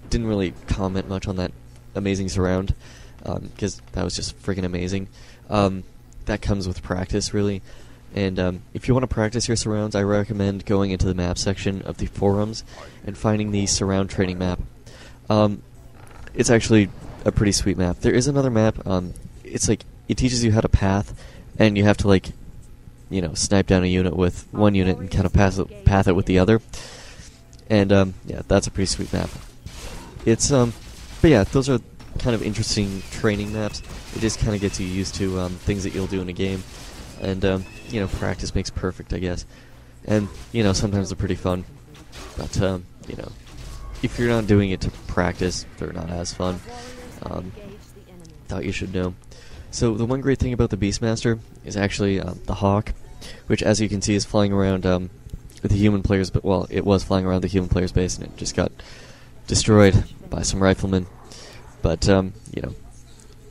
didn't really comment much on that amazing surround, because that was just freaking amazing. That comes with practice, really. And if you want to practice your surrounds, I recommend going into the map section of the forums and finding the surround training map. It's actually a pretty sweet map. There is another map. It's like it teaches you how to path, and you have to like, you know, snipe down a unit with one unit and kind of path it with the other. And yeah, that's a pretty sweet map. It's but yeah, those are kind of interesting training maps. It just kind of gets you used to things that you'll do in a game, and you know, practice makes perfect, I guess. And you know, sometimes they're pretty fun, but you know, if you're not doing it to practice, they're not as fun. Thought you should know. So the one great thing about the Beastmaster is actually the Hawk, which, as you can see, is flying around with the human players. But well, it was flying around the human players' base, and it just got destroyed by some riflemen. But you know,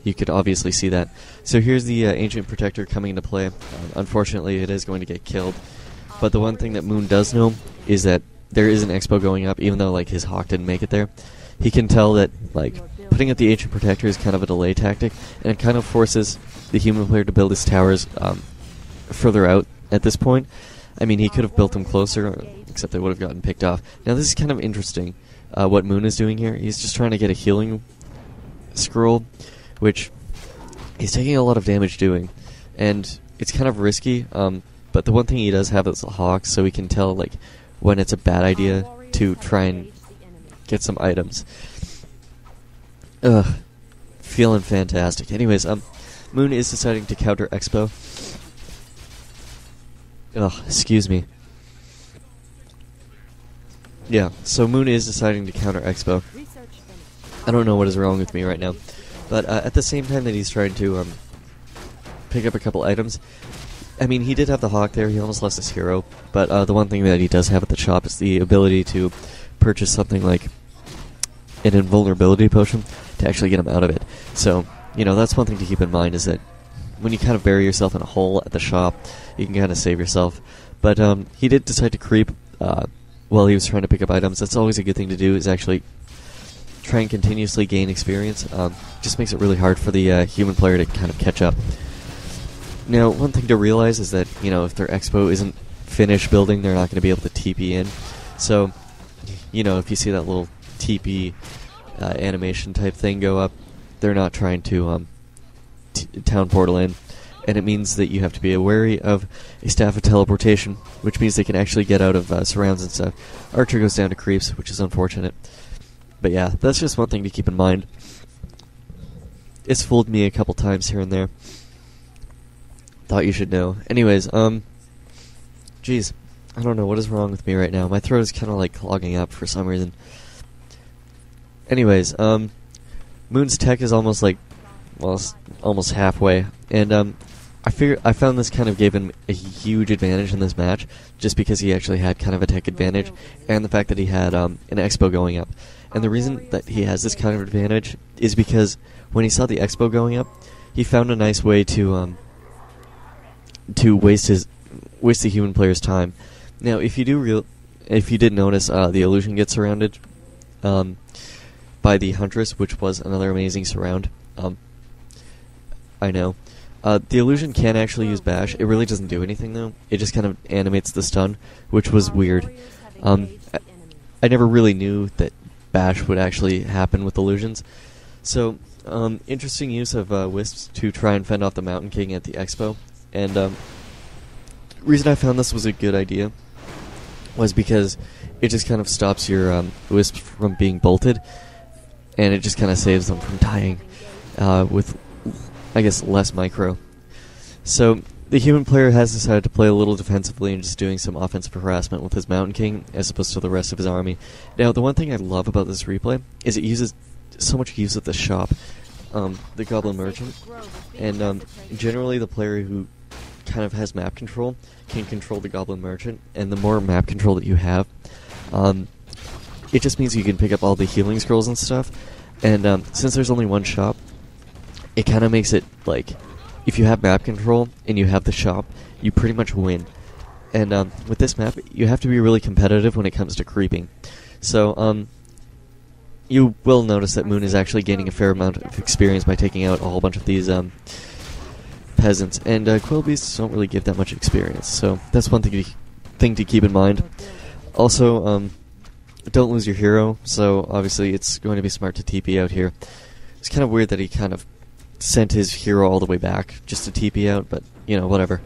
you could obviously see that. So here's the Ancient Protector coming into play. Unfortunately, it is going to get killed. But the one thing that Moon does know is that there is an expo going up, even though like his Hawk didn't make it there. He can tell that like putting up the Ancient Protector is kind of a delay tactic, and it kind of forces the human player to build his towers further out at this point. I mean, he could have built them closer, except they would have gotten picked off. Now this is kind of interesting, what Moon is doing here. He's just trying to get a healing scroll, which he's taking a lot of damage doing, and it's kind of risky, but the one thing he does have is a Hawk, so he can tell like when it's a bad idea to try and get some items. Ugh, feeling fantastic. Anyways, Moon is deciding to counter Expo. Ugh, excuse me. Yeah, so Moon is deciding to counter Expo. I don't know what is wrong with me right now, but at the same time that he's trying to pick up a couple items, I mean, he did have the Hawk there. He almost lost his hero, but the one thing that he does have at the shop is the ability to purchase something like an invulnerability potion to actually get him out of it. So, you know, that's one thing to keep in mind, is that when you kind of bury yourself in a hole at the shop, you can kind of save yourself. But he did decide to creep while he was trying to pick up items. That's always a good thing to do, is actually try and continuously gain experience. Just makes it really hard for the human player to kind of catch up. Now, one thing to realize is that, you know, if their expo isn't finished building, they're not going to be able to TP in. So, you know, if you see that little TP animation type thing go up, they're not trying to town portal in. And it means that you have to be wary of a Staff of Teleportation, which means they can actually get out of surrounds and stuff. Archer goes down to creeps, which is unfortunate. But yeah, that's just one thing to keep in mind. It's fooled me a couple times here and there. Thought you should know. Anyways, geez, I don't know what is wrong with me right now. My throat is kind of like clogging up for some reason. Anyways, Moon's tech is almost like, well, almost halfway, and I found this kind of gave him a huge advantage in this match, just because he actually had kind of a tech advantage, and the fact that he had an expo going up. And the reason that he has this kind of advantage is because when he saw the expo going up, he found a nice way to waste the human player's time. Now, if you did notice, the illusion gets surrounded by the Huntress, which was another amazing surround. I know. The illusion can actually use bash. It really doesn't do anything though. It just kind of animates the stun, which was weird. I never really knew that bash would actually happen with illusions. So, interesting use of wisps to try and fend off the Mountain King at the expo. And the reason I found this was a good idea was because it just kind of stops your wisps from being bolted, and it just kind of saves them from dying with, I guess, less micro. So the human player has decided to play a little defensively and just doing some offensive harassment with his Mountain King as opposed to the rest of his army. Now, the one thing I love about this replay is it uses so much use of the shop, the Goblin Merchant, and generally the player who kind of has map control can control the Goblin Merchant, and the more map control that you have, it just means you can pick up all the healing scrolls and stuff. And since there's only one shop, it kind of makes it like, if you have map control and you have the shop, you pretty much win. And with this map, you have to be really competitive when it comes to creeping. So you will notice that Moon is actually gaining a fair amount of experience by taking out a whole bunch of these peasants, and Quill Beasts don't really give that much experience, so that's one thing to keep in mind. Also, don't lose your hero, so obviously it's going to be smart to TP out here. It's kind of weird that he kind of sent his hero all the way back just to TP out, but, whatever.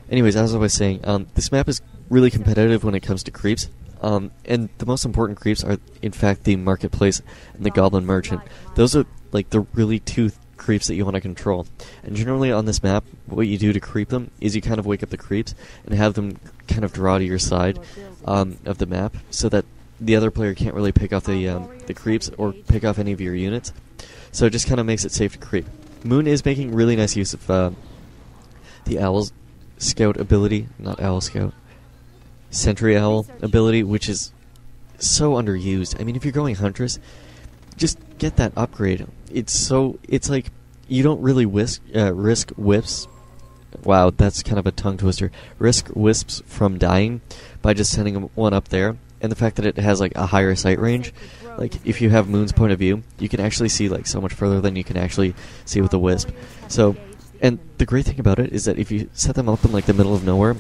Anyways, as I was saying, this map is really competitive when it comes to creeps, and the most important creeps are, in fact, the Marketplace and the Goblin Merchant. Those are, the really two creeps that you want to control. And generally on this map, what you do to creep them is you kind of wake up the creeps and have them kind of draw to your side of the map, so that the other player can't really pick off the creeps or pick off any of your units. So it just kind of makes it safe to creep. Moon is making really nice use of the Owl Scout ability, not Owl Scout, Sentry Owl ability, which is so underused. I mean, if you're going Huntress, just get that upgrade. It's like you don't really risk wisps. Wow, that's kind of a tongue twister. Risk wisps from dying by just sending one up there. And the fact that it has a higher sight range, if you have Moon's point of view, you can actually see so much further than you can actually see with the wisp. So, and the great thing about it is that if you set them up in the middle of nowhere,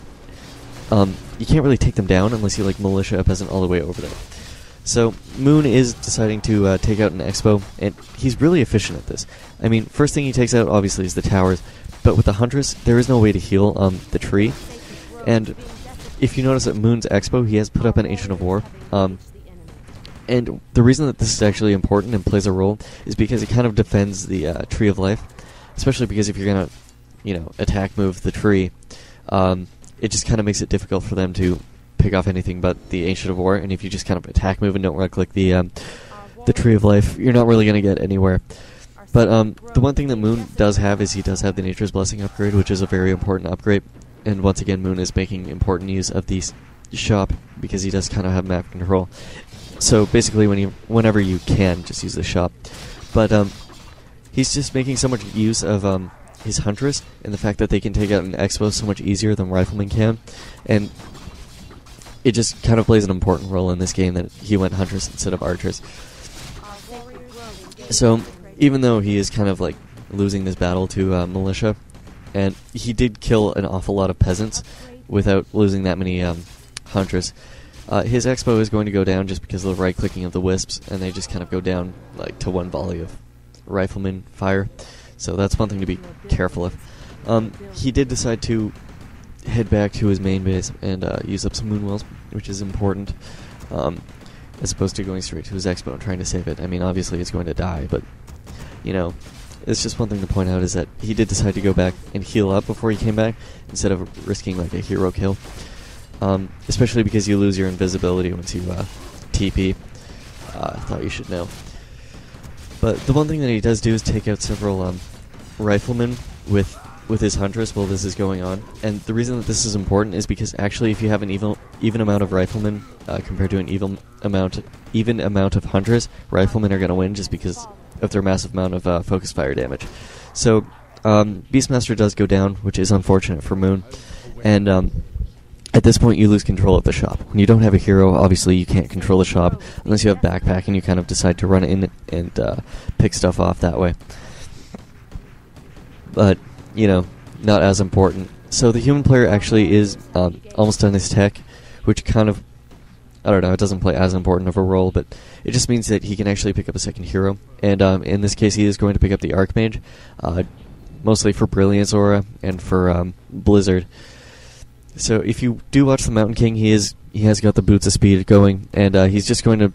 you can't really take them down unless you militia a peasant all the way over there. So Moon is deciding to take out an Expo, and he's really efficient at this. I mean, first thing he takes out obviously is the towers, but with the Huntress, there is no way to heal the tree. And if you notice at Moon's Expo, he has put up an Ancient of War. And the reason that this is actually important and plays a role is because it kind of defends the Tree of Life, especially because if you're gonna, attack move the tree, it just kind of makes it difficult for them to pick off anything but the Ancient of War. And if you just kind of attack move and don't right-click the Tree of Life, you're not really gonna get anywhere. But the one thing that Moon does have is he does have the Nature's Blessing upgrade, which is a very important upgrade. And once again, Moon is making important use of the shop because he does kind of have map control. So basically, whenever you can, just use the shop. But he's just making so much use of his Huntress and the fact that they can take out an Expo so much easier than Riflemen can. And it just kind of plays an important role in this game that he went Huntress instead of Archers. So even though he is kind of losing this battle to Militia, and he did kill an awful lot of peasants without losing that many Huntress, his Expo is going to go down just because of the right-clicking of the Wisps, and they just kind of go down to one volley of Rifleman fire. So that's one thing to be careful of. He did decide to head back to his main base and use up some Moonwells, which is important, as opposed to going straight to his Expo and trying to save it. I mean, obviously it's going to die, but, it's just one thing to point out is that he did decide to go back and heal up before he came back, instead of risking a hero kill. Especially because you lose your invisibility once you TP. I thought you should know. But the one thing that he does do is take out several Riflemen with his Huntress while this is going on. And the reason that this is important is because actually if you have an even amount of Riflemen compared to an even amount of Huntress, Riflemen are going to win just because of their massive amount of focus fire damage. So Beastmaster does go down, which is unfortunate for Moon. And at this point you lose control of the shop. When you don't have a hero, obviously you can't control the shop unless you have backpack and you kind of decide to run in and pick stuff off that way. But, not as important. So the human player actually is almost done his tech, which kind of, I don't know, it doesn't play as important of a role, but it just means that he can actually pick up a second hero. And in this case he is going to pick up the Archmage, mostly for Brilliance Aura and for Blizzard. So if you do watch the Mountain King, he has got the Boots of Speed going, and he's just going to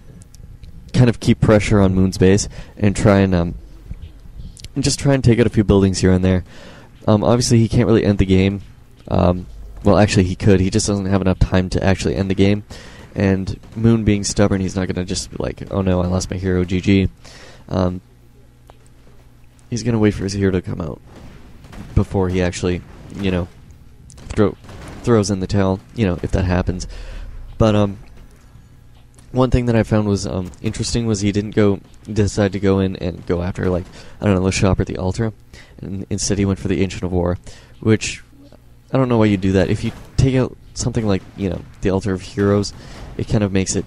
kind of keep pressure on Moon's base and try and take out a few buildings here and there. Obviously he can't really end the game. Well, actually he could. He just doesn't have enough time to actually end the game. And Moon being stubborn, he's not going to just be like, oh no, I lost my hero, GG. He's going to wait for his hero to come out before he actually, throws in the towel, if that happens. But one thing that I found was interesting was he didn't decide to go in and go after the shop or the altar, and instead he went for the Ancient of War, which I don't know why you do that. If you take out something like the Altar of Heroes, it kind of makes it